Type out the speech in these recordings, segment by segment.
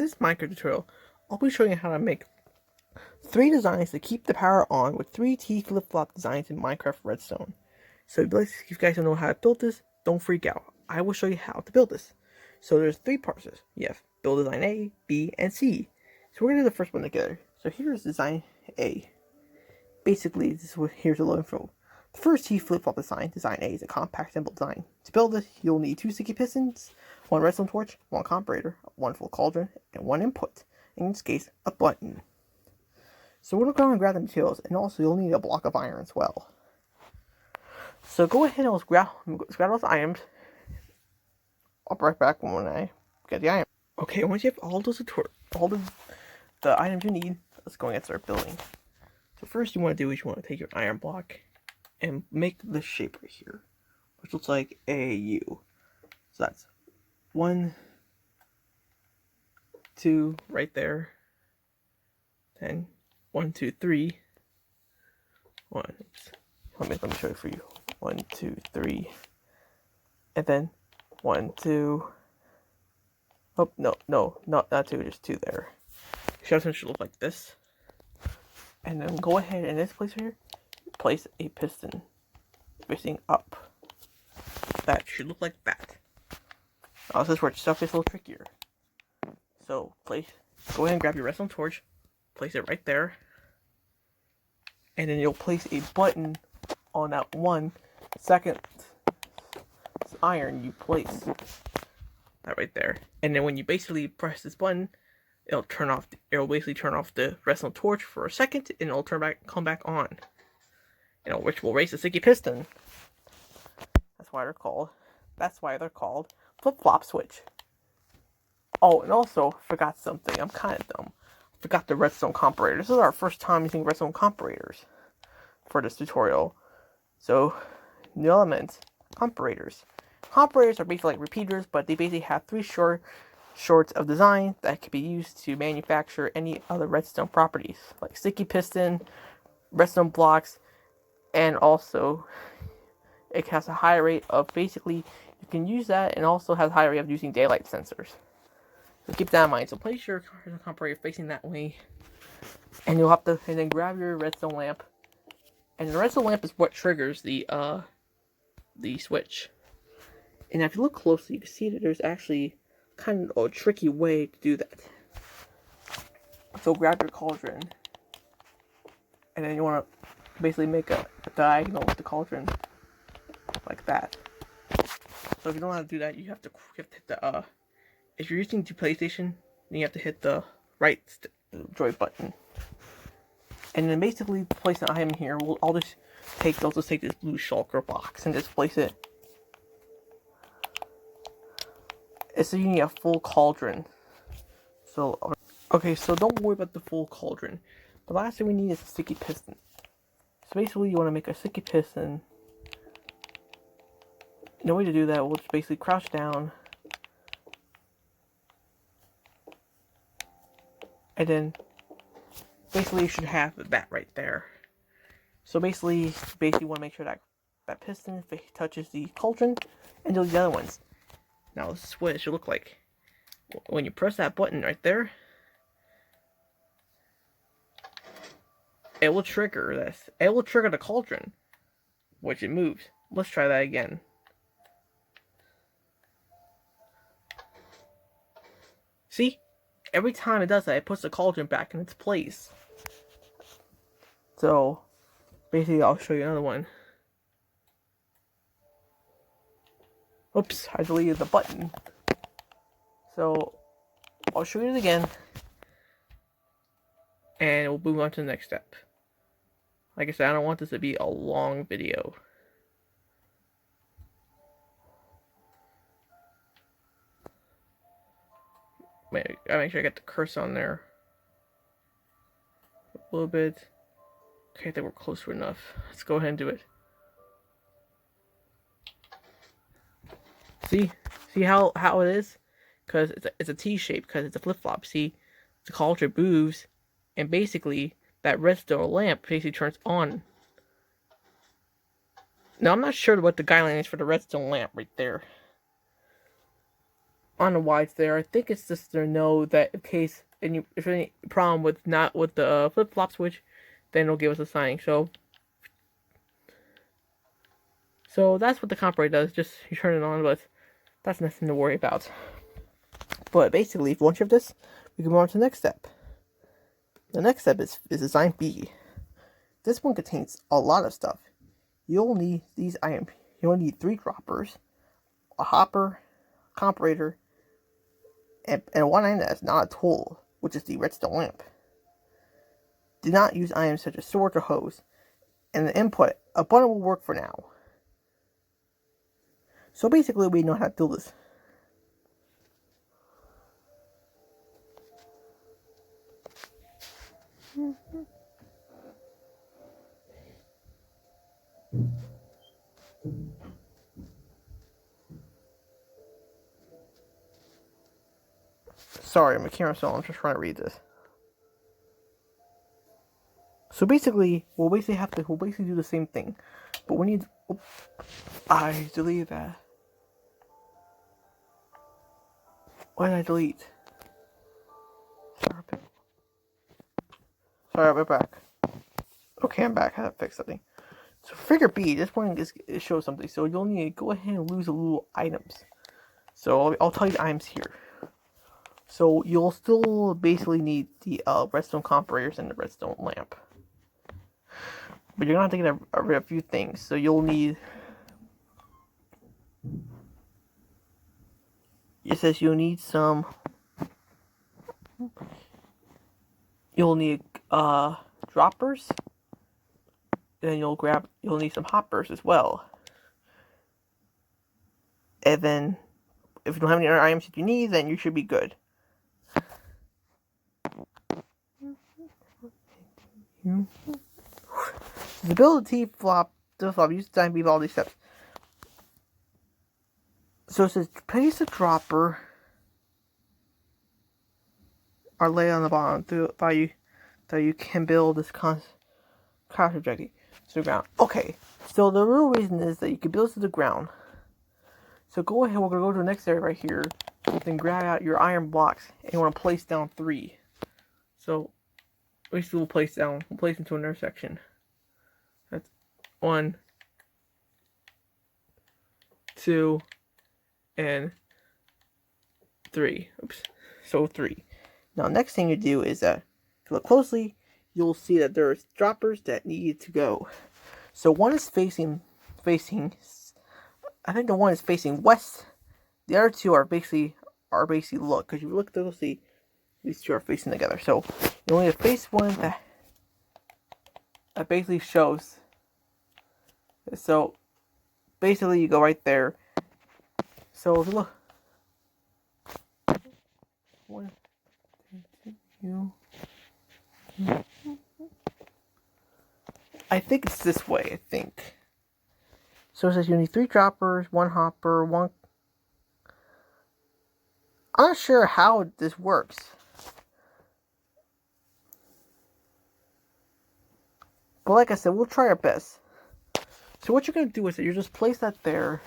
this Minecraft tutorial, I'll be showing you how to make 3 designs to keep the power on with 3 T flip-flop designs in Minecraft Redstone. So if you guys don't know how to build this, don't freak out. I will show you how to build this. So there's 3 parts. You have build design A, B, and C. So we're going to do the first one together. So here's design A. Basically, here's a little info. The first T flip-flop design, design A, is a compact, simple design. To build this, you'll need 2 sticky pistons, 1 redstone torch, 1 comparator, 1 full cauldron, and 1 input. In this case, a button. So we're going to grab the materials, and also you'll need a block of iron as well. So go ahead and let's grab those items. I'll be right back when I get the iron. Okay, once you have all the items you need, let's go and start building. So first you want to do is you want to take your iron block and make this shape right here, which looks like a U. So that's 1, 2 right there. Then 1, 2, 3. Let me show you for you. 1, 2, 3, and then 1, 2. Oh no, not 2, just 2 there. Should look like this. And then go ahead and this place here, place a piston facing up. That should look like that. Now this is where stuff is a little trickier. So go ahead and grab your redstone torch, place it right there, and then you'll place a button on that 1 second iron you place. That right there. And then when you basically press this button, it'll basically turn off the redstone torch for a second, and it'll come back on. Which will raise the sticky piston. That's why they're called flip-flop switch. Oh, and also forgot something. I'm kind of dumb. Forgot the redstone comparator. This is our first time using redstone comparators for this tutorial. So, new element, comparators. Comparators are basically like repeaters, but they basically have 3 shorts of design that can be used to manufacture any other redstone properties, like sticky piston, redstone blocks, and also it has a high rate of you can use that, and also has a high rate of using daylight sensors. So keep that in mind. So place your comparator facing that way, and then grab your redstone lamp. And the redstone lamp is what triggers the switch. And if you look closely, you can see that there's actually kind of a tricky way to do that. So grab your cauldron, and then you want to basically make a diagonal with the cauldron, like that. So if you don't know how to do that, you have to hit the if you're using the PlayStation, then you have to hit the right joy button. And then basically place an item here. I'll just take this blue shulker box and just place it. So you need a full cauldron. So don't worry about the full cauldron. The last thing we need is a sticky piston. So basically you want to make a sticky piston. And the way to do that, we'll just basically crouch down. And then basically you should have that right there. So basically you want to make sure that piston touches the cauldron and do the other ones. Now this is what it should look like. When you press that button right there, it will trigger this. It will trigger the cauldron, which it moves. Let's try that again. See? Every time it does that, it puts the cauldron back in its place. So, basically, I'll show you another one. Oops, I deleted the button. So, I'll show you it again. And we'll move on to the next step. Like I said, I don't want this to be a long video. I make sure I get the cursor on there. A little bit. Okay, I think we're close enough. Let's go ahead and do it. See how it is? Because it's a T shape, because it's a flip-flop. See, the cauldron moves, and basically that redstone lamp basically turns on. Now I'm not sure what the guideline is for the redstone lamp right there. on the why it's there. I think it's just to know that in case if any problem with the flip flop switch, then it'll give us a sign. So that's what the comparator does. Just you turn it on, but that's nothing to worry about. But basically, once you have this, we can move on to the next step. The next step is design B. This one contains a lot of stuff. You'll need these items. You'll need 3 droppers, a hopper, comparator, and one item that is not a tool, which is the redstone lamp. Do not use items such as swords or hose. And the input, a button will work for now. So basically, we know how to do this. Sorry, my camera's on. I'm just trying to read this. So basically, we'll basically do the same thing, but we need. Oh, I deleted that. Why did I delete? Sorry, I'll be back. Okay, I'm back. I have to fix something. So figure B, this one shows something. So you'll need to go ahead and lose the little items. So I'll tell you the items here. So you'll still basically need the redstone comparators and the redstone lamp. But you're gonna have to get rid of a few things. So you'll need. It says you'll need some. You'll need droppers. And then you'll need some hoppers as well. And then if you don't have any other items that you need, then you should be good. To build a T-flop, use time beat all these steps. So it says place a dropper or lay on the bottom that you can build this crouch objective to the ground. Okay, so the real reason is that you can build to the ground. So go ahead, we're going to go to the next area right here. Then grab out your iron blocks and you want to place down 3. So basically we'll place into another section. That's 1, 2, and 3. Oops. So 3. Now next thing you do is that if you look closely, you'll see that there's droppers that need to go. So one is facing I think the one is facing west. The other two are basically look, because if you look closely, these two are facing together. So you only have to face one that basically shows. So basically you go right there. So if you look, 1, 2, 3. I think it's this way. I think. So it says you need 3 droppers, 1 hopper, 1. I'm not sure how this works. But like I said, we'll try our best. So what you're going to do is that you just place that there.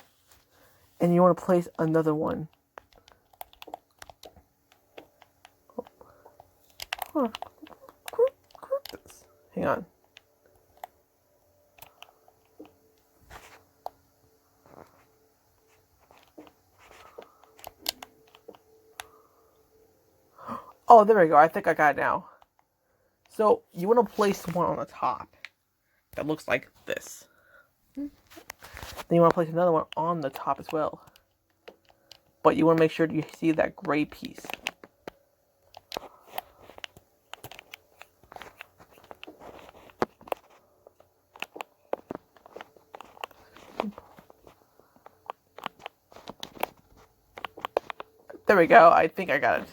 And you want to place another one. Hang on. Oh, there we go. I think I got it now. So, you want to place one on the top that looks like this. Then you want to place another one on the top as well. But you want to make sure you see that gray piece. There we go. I think I got it.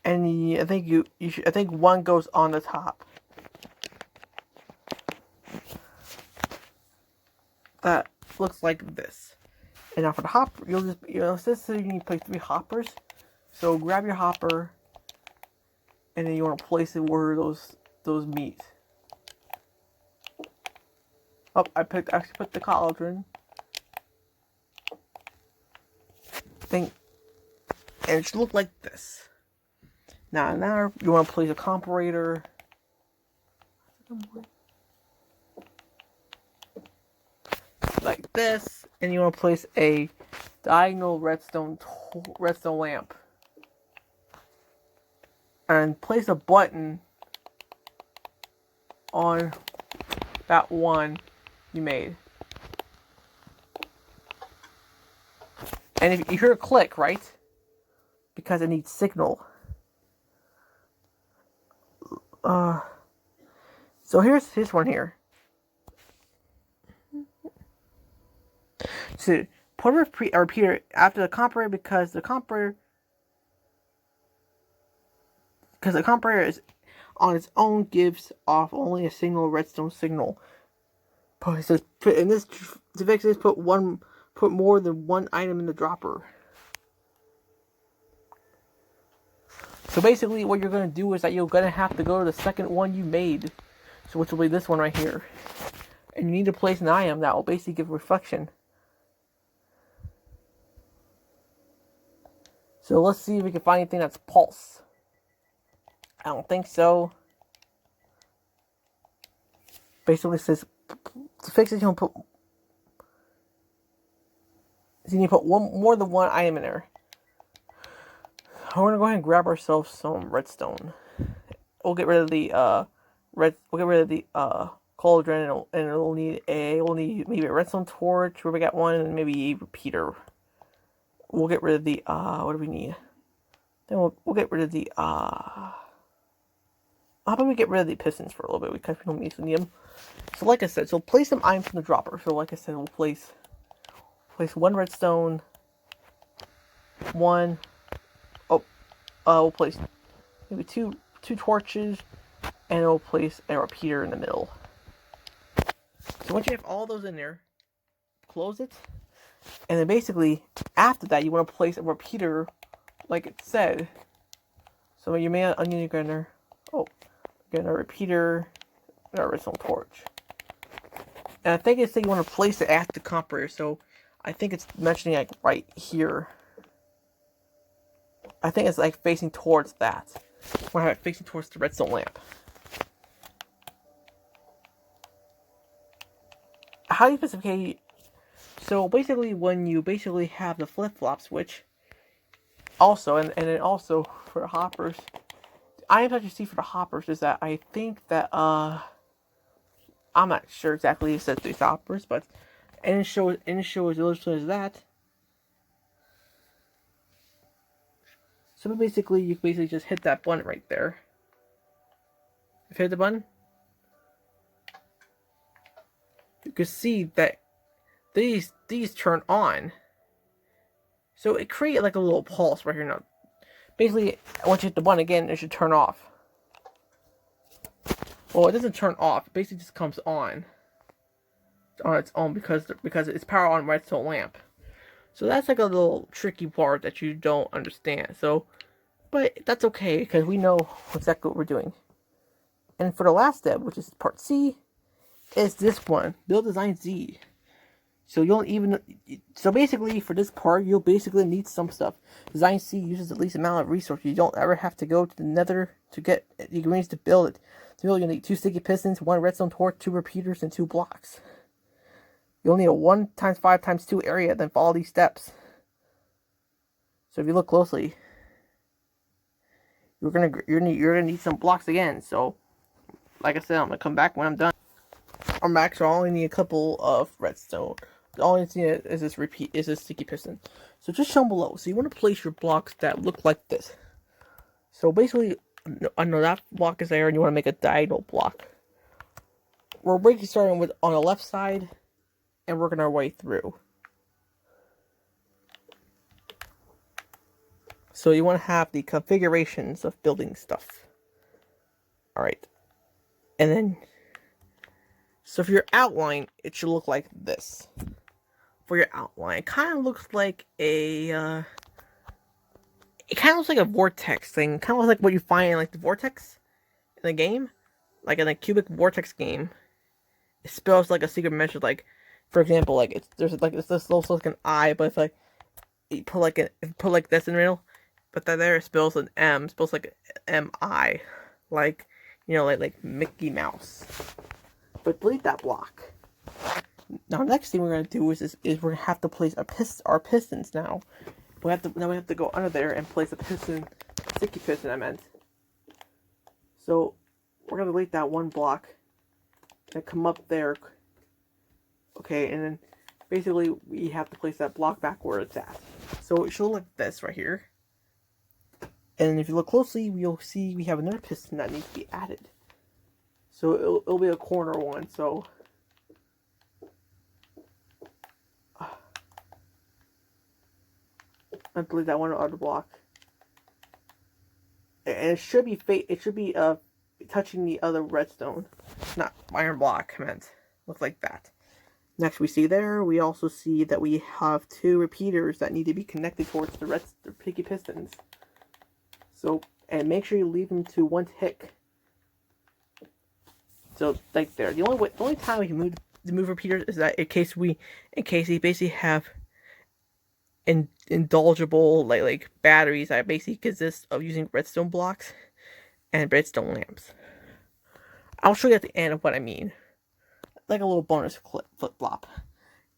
And I think one goes on the top. That looks like this. And now for the hopper, you'll just so you need to place 3 hoppers. So grab your hopper, and then you want to place it where those meet. Oh, I actually put the cauldron. thing, and it should look like this. Now you want to place a comparator. Like this, and you want to place a diagonal redstone lamp, and place a button on that one you made. And if you hear a click, right? Because it needs signal. So here's this one here. So put a repeater after the comparator because the comparator is on its own gives off only a single redstone signal. It says in this to fix this, put more than one item in the dropper. So basically, what you're gonna do is that you're gonna have to go to the second one you made, so which will be this one right here, and you need to place an item that will basically give reflection. So let's see if we can find anything that's pulse. I don't think so. Basically, it says to fix it, you need to put more than one item in there. We're gonna go ahead and grab ourselves some redstone. We'll get rid of the cauldron, and we'll need maybe a redstone torch where we got one, and maybe a repeater. We'll get rid of the what do we need? Then we'll get rid of the how about we get rid of the pistons for a little bit because we don't need them. So like I said, so place some items in the dropper. So like I said, we'll place one redstone, one. We'll place maybe two torches, and we'll place a repeater in the middle. So once you have all those in there, close it, and then basically after that you want to place a repeater, like it said. So you may onion your grinder. Get a repeater, and a redstone torch. And I think it's saying you want to place it at the comparator. So I think it's mentioning like right here. I think it's like facing towards that. We're have it facing towards the redstone lamp. How do you specify? So basically, when you basically have the flip-flop switch, also, and then also for the hoppers, items that you see for the hoppers is that I think that I'm not sure exactly it says 3 hoppers, but and it shows illustrated as that. So basically, you just hit that button right there. If you hit the button, you can see that these turn on. So it creates like a little pulse right here now. Basically, once you hit the button again, it should turn off. Well, it doesn't turn off. It basically just comes on its own because it's powered on redstone lamp. So that's like a little tricky part that you don't understand. So, but that's okay because we know exactly what we're doing. And for the last step, which is part C, is this one, build design Z. So so basically for this part, you'll basically need some stuff. Design C uses the least amount of resources. You don't ever have to go to the nether to get the ingredients to build it. To build, you'll need 2 sticky pistons, 1 redstone torch, 2 repeaters, and 2 blocks. You'll need a 1 × 5 × 2 area, then follow these steps. So if you look closely, you're gonna need some blocks again. So, like I said, I'm gonna come back when I'm done. I'm back, so I only need a couple of redstone. All I need is this sticky piston. So just shown below. So you want to place your blocks that look like this. So basically, I know that block is there, and you want to make a diagonal block. We're basically starting with on the left side, and working our way through. So you want to have the configurations of building stuff. Alright. And then, so for your outline, it should look like this. For your outline, it kind of looks like a, it kind of looks like a vortex thing. Kind of looks like what you find in like the vortex in the game. Like in a cubic vortex game. It spells like a secret message, like, for example, like, this looks like an eye, but it's like, you put like this in the middle, but that there spells an M, spells like M-I, like, like Mickey Mouse. But delete that block. Now, next thing we're gonna do is we're gonna have to place our pistons now. We have to go under there and place a piston, sticky piston. I meant. So we're gonna delete that one block and come up there. Okay, and then basically we have to place that block back where it's at. So it should look like this right here. And if you look closely, you'll see we have another piston that needs to be added. So it'll be a corner one. So I believe that one other block, and it should be touching the other redstone, not iron block. Meant look like that. Next, we also see that we have 2 repeaters that need to be connected towards the picky pistons. So, and make sure you leave them to 1 tick. So, like there. The only time we can move repeaters is that in case we basically have indulgible like batteries that basically consist of using redstone blocks and redstone lamps. I'll show you at the end of what I mean, like a little bonus flip-flop.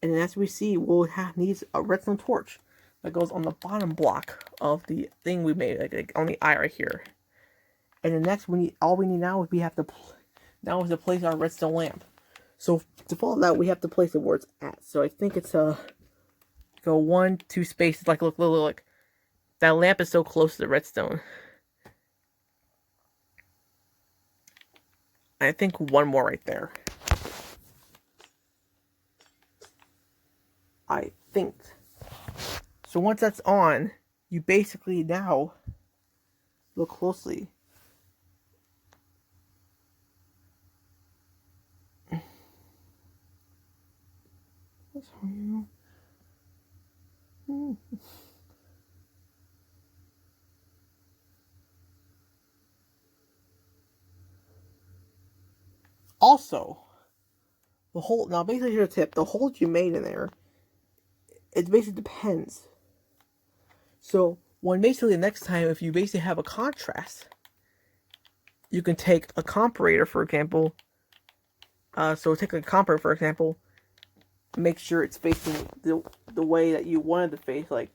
And then as we see, we'll needs a redstone torch that goes on the bottom block of the thing we made, like on the eye right here. And then next, all we need now is to place our redstone lamp. So to follow that, we have to place it where it's at. So I think it's go 1, 2 spaces. Like look, that lamp is so close to the redstone. I think 1 more right there. I think. So once that's on, you basically now look closely. Also, the hole, now basically here's a tip, the holes you made in there, it basically depends. So, basically the next time, if you basically have a contrast, you can take a comparator, for example. So take a comparator, for example, make sure it's facing the way that you wanted to face, like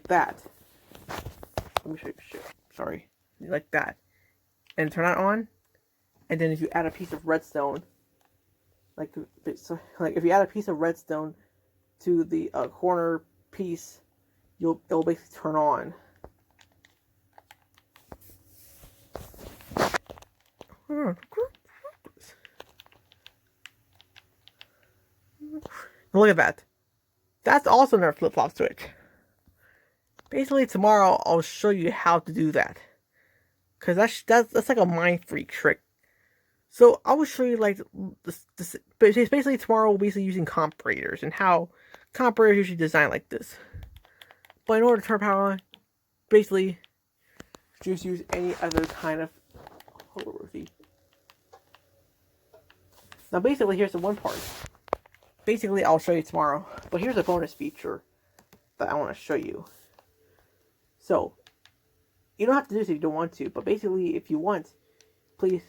that. Let me show you, sorry, like that. And turn that on. And then if you add a piece of redstone, like if you add a piece of redstone to the corner piece, it'll basically turn on. Look at that. That's also another flip-flop switch. Basically, tomorrow I'll show you how to do that, cause that's like a mind freak trick. So I will show you like this basically tomorrow we'll be using comparators and how comparators usually design like this. But in order to turn power on, basically just use any other kind of Now basically here's the one part. Basically I'll show you tomorrow, but here's a bonus feature that I want to show you. So you don't have to do this if you don't want to, but basically if you want, please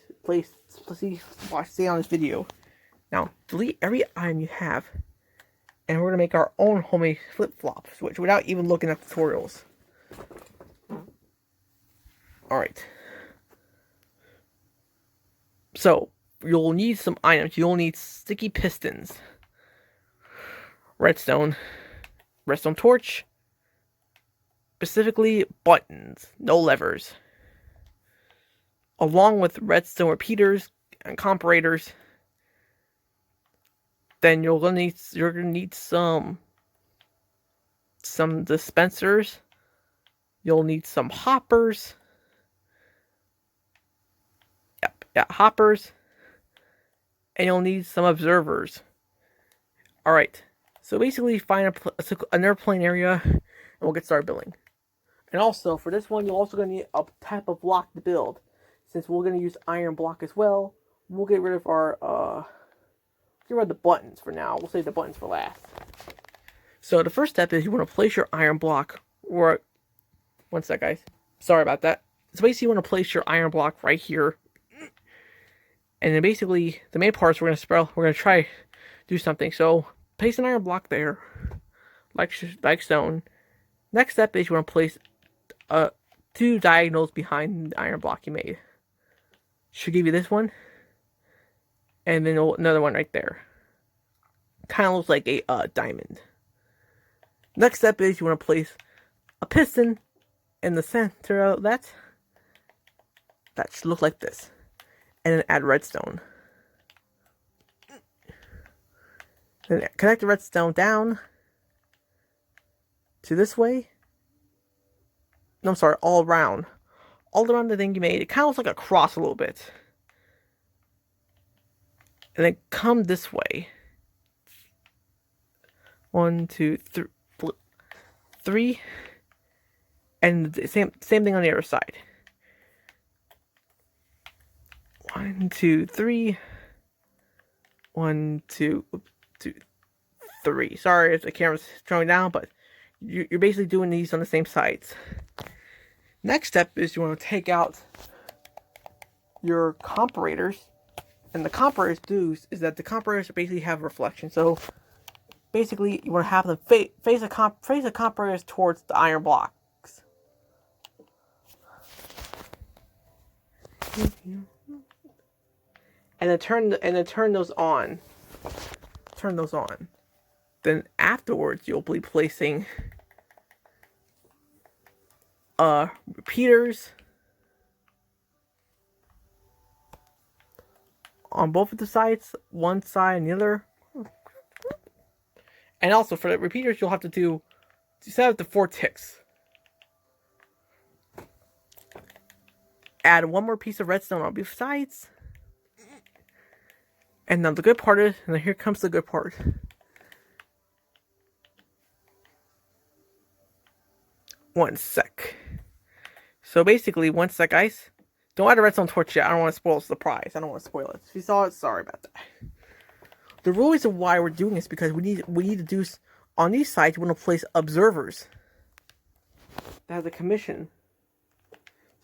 stay on this video. Now, delete every item you have, and we're going to make our own homemade flip-flop switch without even looking at tutorials. Alright. So, you'll need some items. You'll need sticky pistons, redstone torch, specifically buttons, no levers, along with redstone repeaters and comparators. Then you're gonna need some dispensers. You'll need some hoppers. Yep, hoppers. And you'll need some observers. Alright, so basically find an airplane area and we'll get started building. And also, for this one, you're also going to need a type of block to build. Since we're going to use iron block as well, we'll get rid of the buttons for now. We'll save the buttons for last. So the first step is you want to place your iron block, or one sec, guys. Sorry about that. So basically, you want to place your iron block right here, and then basically the main parts we're gonna try to do something. So place an iron block there, like stone. Next step is you want to place two diagonals behind the iron block you made. Should give you this one, and then another one right there. Kind of looks like a diamond. Next step is you want to place a piston in the center of that. That should look like this. And then add redstone. Then connect the redstone down to this way. No, I'm sorry, all around. All around the thing you made. It kind of looks like a cross a little bit. And then come this way. 1, 2, 3. And the same thing on the other side. 1, 2, 3. 1, 2, 3. Sorry if the camera's showing down, but you're basically doing these on the same sides. Next step is you want to take out your comparators. And the comparators is that the comparators basically have reflection. So basically you want to have them face the comparators towards the iron blocks. And then turn those on. Turn those on. Then afterwards you'll be placing repeaters on both of the sides, one side and the other. And also for the repeaters you'll have to set up the 4 ticks. Add one more piece of redstone on both sides. And now the good part is, and here comes the good part. One sec. So basically, one sec, guys. Don't add a redstone torch yet. I don't want to spoil the surprise. I don't want to spoil it. If you saw it, sorry about that. The real reason why we're doing this is because we need to do on these sides. We want to place observers that have the commission.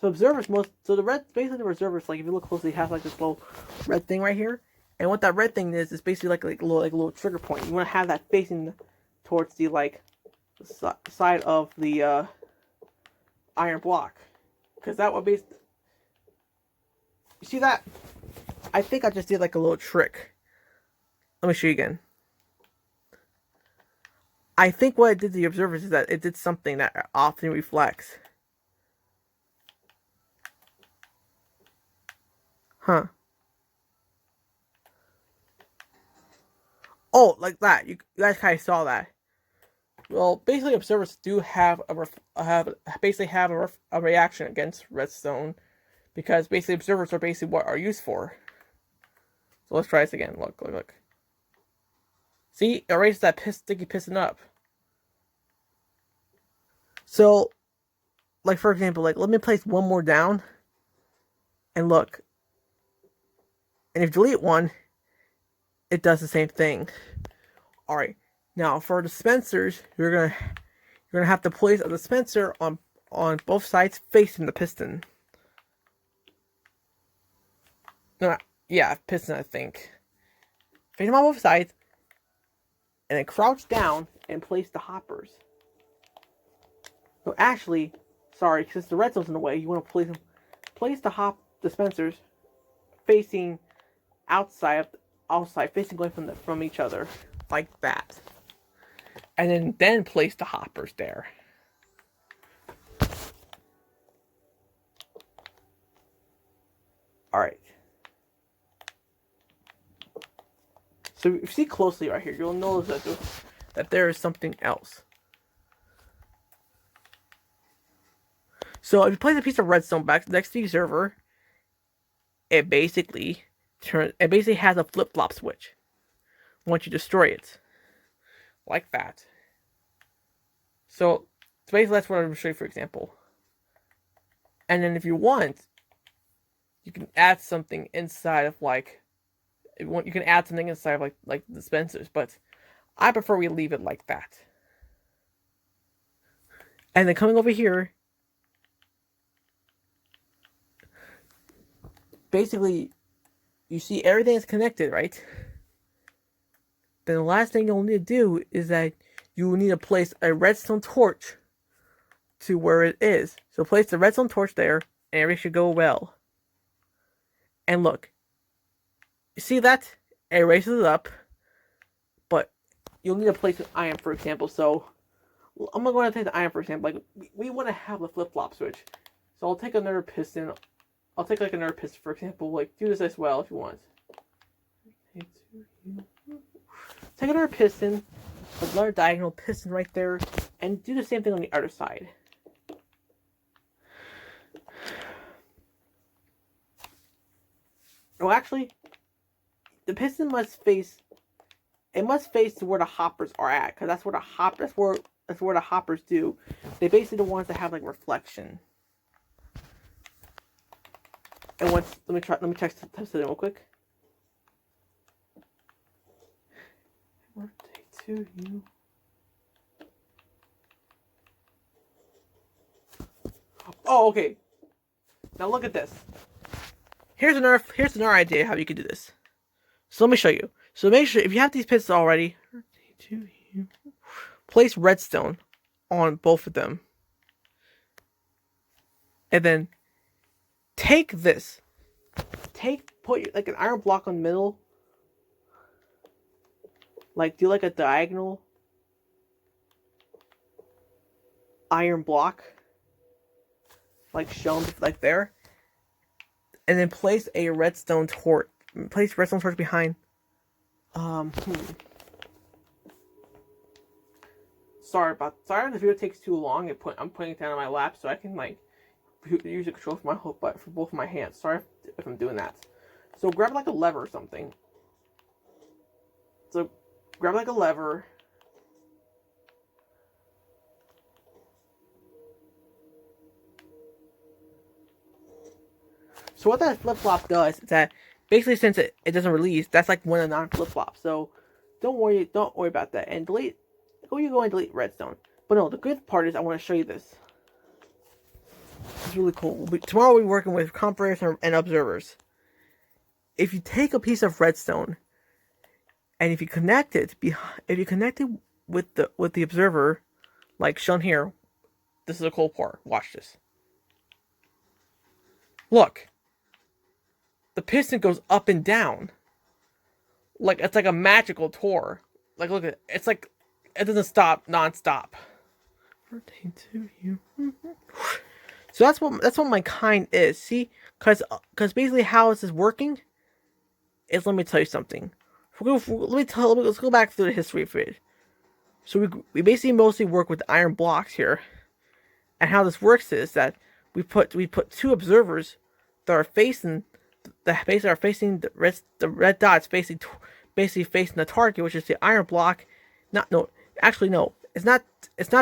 So observers basically the observers, like if you look closely, has like this little red thing right here. And what that red thing is basically like a little trigger point. You want to have that facing towards the side of the iron block, because that would be. You see that? I think I just did like a little trick. Let me show you again. I think what it did to the observers is that it did something that often reflects. Huh. Oh, like that. You guys kind of saw that. Well, basically, observers do have a reaction against redstone, because basically observers are basically what are used for. So let's try this again. Look. See, it erases that sticky piston up. So, like for example, let me place one more down, and look. And if you delete one, it does the same thing. All right. Now for dispensers, you're gonna have to place a dispenser on both sides facing the piston. No, yeah, piston, I think. Face them on both sides, and then crouch down and place the hoppers. So actually, sorry, since the redstone's in the way, you want to place the dispensers facing outside, facing away from each other, like that. And then place the hoppers there. Alright. So if you see closely right here, you'll notice that there is something else. So if you place a piece of redstone back next to the server, it basically has a flip-flop switch once you destroy it. Like that. So basically that's what I'm going to show you, for example. And then if you want, you can add something inside of you can add something inside of like dispensers, but I prefer we leave it like that. And then coming over here, basically, you see everything is connected, right? Then the last thing you'll need to do is that you will need to place a redstone torch to where it is. So place the redstone torch there, and everything should go well. And look, you see that? It erases it up, but you'll need to place an iron, for example. So I'm gonna go ahead and take the iron, for example. Like we want to have the flip-flop switch. So I'll take another piston. I'll take like another piston, for example. Like do this as well if you want. Take another piston, another diagonal piston right there, and do the same thing on the other side. Well, actually, the piston must face. It must face to where the hoppers are at, because that's where the hoppers do. They basically the ones that have like reflection. And once let me test it real quick. Rotate to you. Oh, okay. Now look at this. Here's another idea how you can do this. So let me show you. So make sure if you have these pistons already, place redstone on both of them, and then take this. Put like an iron block on the middle. Like do like a diagonal iron block, like shown like there, and then place a redstone torch. Place redstone torch behind. Sorry if the video takes too long. I'm putting it down on my lap so I can like use the control for both of my hands. Sorry if I'm doing that. So grab like a lever or something. So grab like a lever. So what that flip-flop does is that basically since it doesn't release, that's like one of the non-flip-flops. So don't worry about that. And go and delete redstone. But no, the good part is I want to show you this. It's really cool. Tomorrow we'll be working with comparators and observers. If you take a piece of redstone and if you connect it with the observer, like shown here, this is a cool part. Watch this. Look. The piston goes up and down. Like it's like a magical tour. Like look at it. It's like it doesn't stop non-stop. Rotate to you. So that's what my kind is. See, because basically how this is working is, let me tell you something. Let's go back through the history of it. So we basically mostly work with iron blocks here, and how this works is that we put two observers that are facing the red dots basically facing the target, which is the iron block. It's not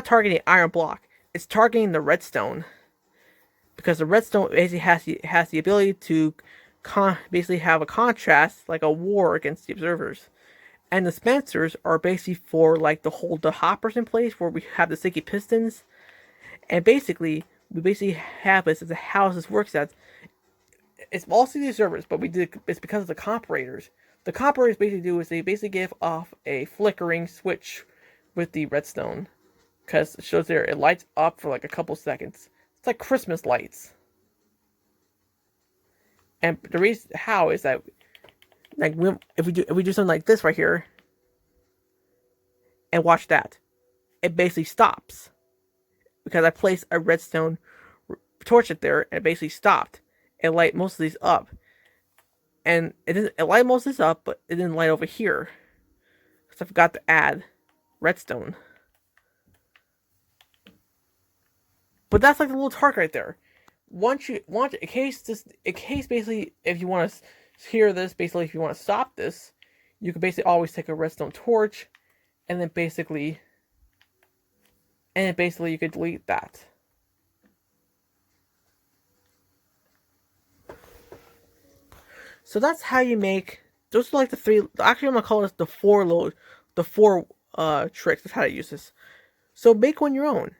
targeting the iron block. It's targeting the redstone, because the redstone basically has the ability to basically have a contrast, like a war against the observers. And the dispensers are basically for like to hold the hoppers in place, where we have the sticky pistons. And basically we have this as how this works. That it's mostly the observers, but it's because of the comparators. The comparators basically do is they basically give off a flickering switch with the redstone, because it shows there it lights up for like a couple seconds. It's like Christmas lights. And the reason how is that, like, if we do something like this right here, and watch that, it basically stops, because I placed a redstone torch it there, and it basically stopped. It light most of these up, and it light most of this up, but it didn't light over here, because I forgot to add redstone. But that's like the little target right there. In case basically, if you want to hear this, basically if you want to stop this, you can basically always take a redstone torch, and then basically you could delete that. So that's how you make. Those are like the three. Actually, I'm gonna call this the four tricks of how to use this. So make one your own.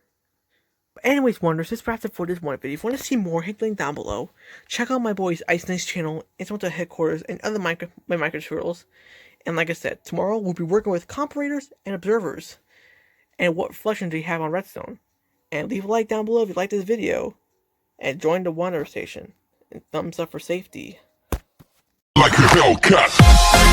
But anyways, Wonders, this wraps up for this one video. If you want to see more, hit the link down below. Check out my boy's Ice Nice channel, Instrumental Headquarters, and other my micro tutorials. And like I said, tomorrow we'll be working with comparators and observers. And what reflections do you have on redstone? And leave a like down below if you like this video. And join the Wander Station. And thumbs up for safety. Like a Hellcat.